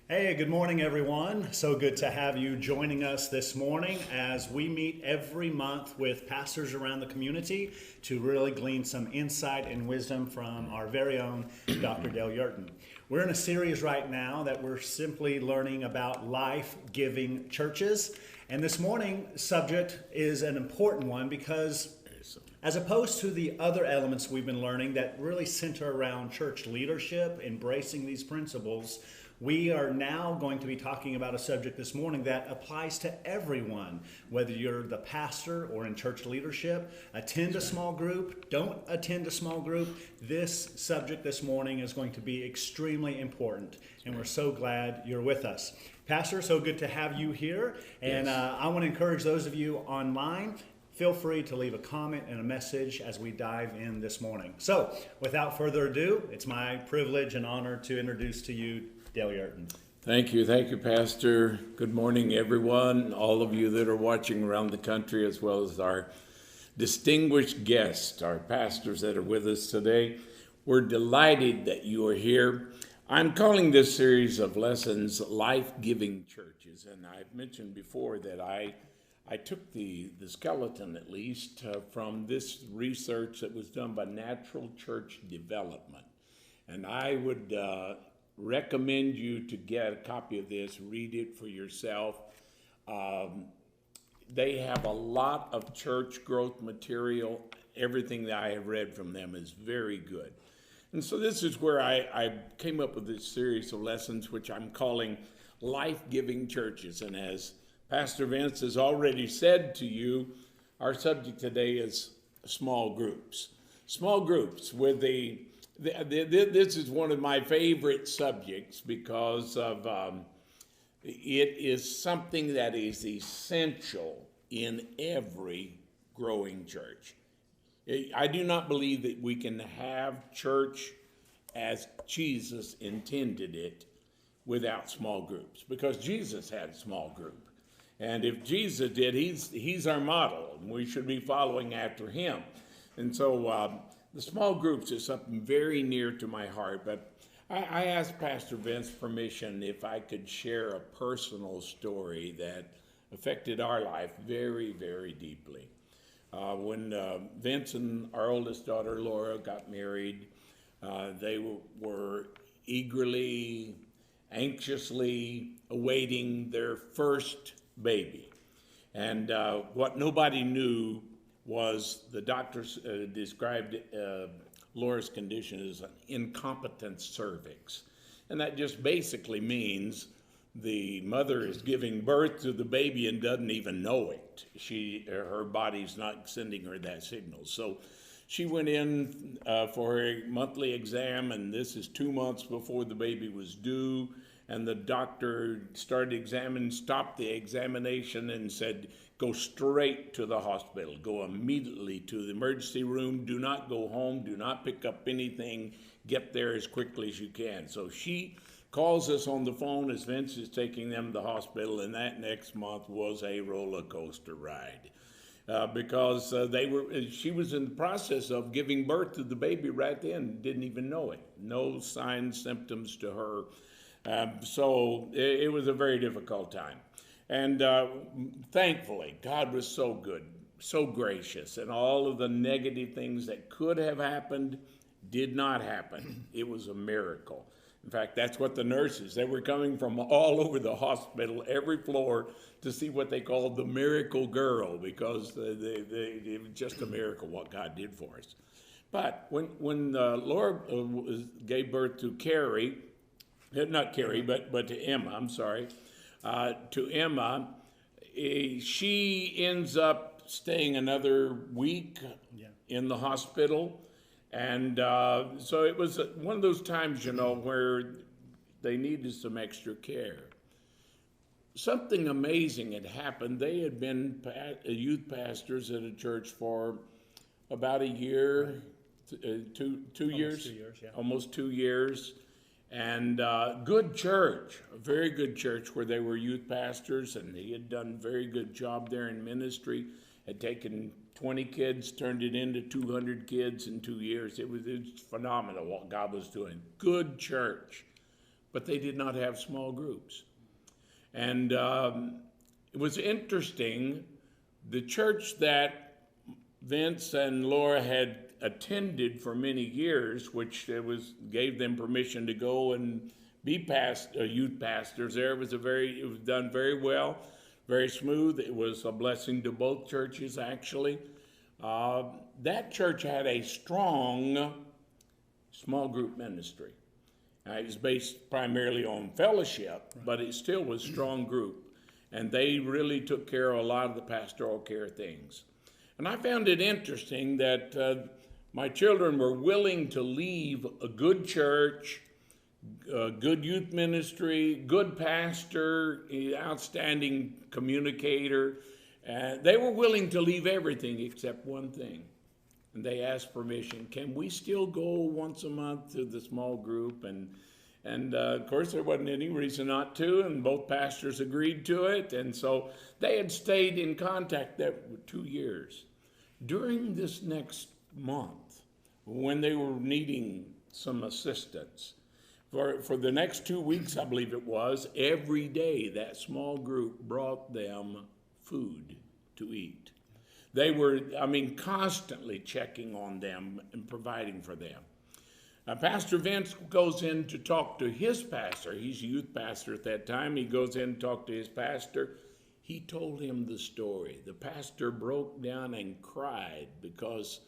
Hey, good morning, everyone. So good to have you joining us this morning as we meet every month with pastors around the community to really glean some insight and wisdom from our very own Dr. Dale Yurton. We're in a series right now that we're simply learning about life-giving churches. And this morning's subject is an important one because as opposed to the other elements we've been learning that really center around church leadership, embracing these principles, we are now going to be talking about a subject this morning that applies to everyone, whether you're the pastor or in church leadership. Attend a small group, don't attend a small group. This subject this morning is going to be extremely important, and we're so glad you're with us. Pastor, so good to have you here, and I want to encourage those of you online, feel free to leave a comment and a message as we dive in this morning. So, without further ado, it's my privilege and honor to introduce to you Dale Yurton. Thank you, Pastor. Good morning, everyone, all of you that are watching around the country, as well as our distinguished guests, our pastors that are with us today. We're delighted that you are here. I'm calling this series of lessons Life-Giving Churches, and I've mentioned before that I took the skeleton, at least, from this research that was done by Natural Church Development. And I would recommend you to get a copy of this, read it for yourself. They have a lot of church growth material. Everything that I have read from them is very good. And so this is where I came up with this series of lessons, which I'm calling Life-Giving Churches. And as Pastor Vince has already said to you, our subject today is small groups. Small groups with this is one of my favorite subjects because of it is something that is essential in every growing church. I do not believe that we can have church as Jesus intended it without small groups, because Jesus had a small group. And if Jesus did, he's our model, and we should be following after him. And so the small groups is something very near to my heart, but I asked Pastor Vince permission if I could share a personal story that affected our life very, very deeply. When Vince and our oldest daughter, Laura, got married, they were eagerly, anxiously awaiting their first baby. And what nobody knew was the doctors described Laura's condition as an incompetent cervix. And that just basically means the mother is giving birth to the baby and doesn't even know it. Her body's not sending her that signal. So she went in for a monthly exam, and this is 2 months before the baby was due. And the doctor started examining, stopped the examination and said, go straight to the hospital. Go immediately to the emergency room. Do not go home. Do not pick up anything. Get there as quickly as you can. So she calls us on the phone as Vince is taking them to the hospital, and that next month was a roller coaster ride. Because she was in the process of giving birth to the baby right then, didn't even know it. No signs, symptoms to her. So it was a very difficult time. And thankfully, God was so good, so gracious, and all of the negative things that could have happened did not happen. It was a miracle. In fact, that's what the nurses, they were coming from all over the hospital, every floor, to see what they called the miracle girl, because it was just a miracle what God did for us. But when Laura gave birth to Carrie, not Carrie, but to Emma, I'm sorry, to Emma, she ends up staying another week in the hospital. And so it was one of those times, where they needed some extra care. Something amazing had happened. They had been youth pastors at a church for about a year, 2 years? 2 years, yeah. Almost 2 years. And good church, a very good church where they were youth pastors, and he had done a very good job there in ministry. Had taken 20 kids, turned it into 200 kids in 2 years. It was phenomenal what God was doing. Good church, but they did not have small groups. And it was interesting, the church that Vince and Laura had attended for many years, which gave them permission to go and be youth pastors there. It was done very well, very smooth. It was a blessing to both churches, actually. That church had a strong small group ministry. It was based primarily on fellowship, but it still was a strong group. And they really took care of a lot of the pastoral care things. And I found it interesting that my children were willing to leave a good church, a good youth ministry, good pastor, outstanding communicator. They were willing to leave everything except one thing. And they asked permission. Can we still go once a month to the small group? And of course, there wasn't any reason not to, and both pastors agreed to it. And so they had stayed in contact there for 2 years. During this next month, when they were needing some assistance, for the next 2 weeks, I believe it was, every day that small group brought them food to eat. They were, constantly checking on them and providing for them. Pastor Vince goes in to talk to his pastor. He's a youth pastor at that time. He goes in to talk to his pastor. He told him the story. The pastor broke down and cried because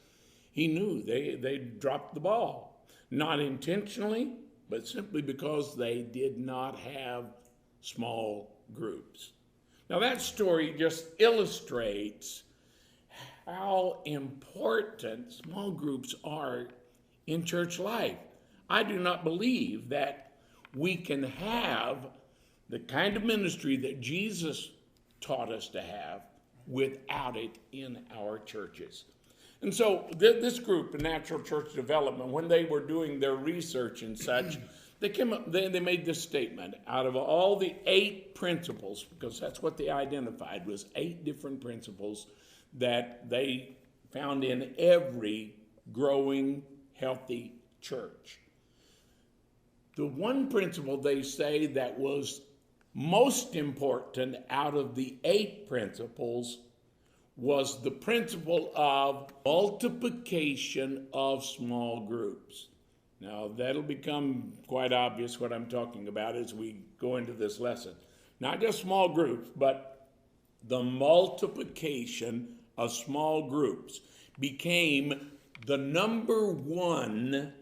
he knew they dropped the ball. Not intentionally, but simply because they did not have small groups. Now that story just illustrates how important small groups are in church life. I do not believe that we can have the kind of ministry that Jesus taught us to have without it in our churches. And so this group, the Natural Church Development, when they were doing their research and such, they made this statement. Out of all the 8 principles, because that's what they identified, was 8 different principles that they found in every growing, healthy church. The one principle they say that was most important out of the 8 principles was the principle of multiplication of small groups. Now, that'll become quite obvious what I'm talking about as we go into this lesson. Not just small groups, but the multiplication of small groups became the number one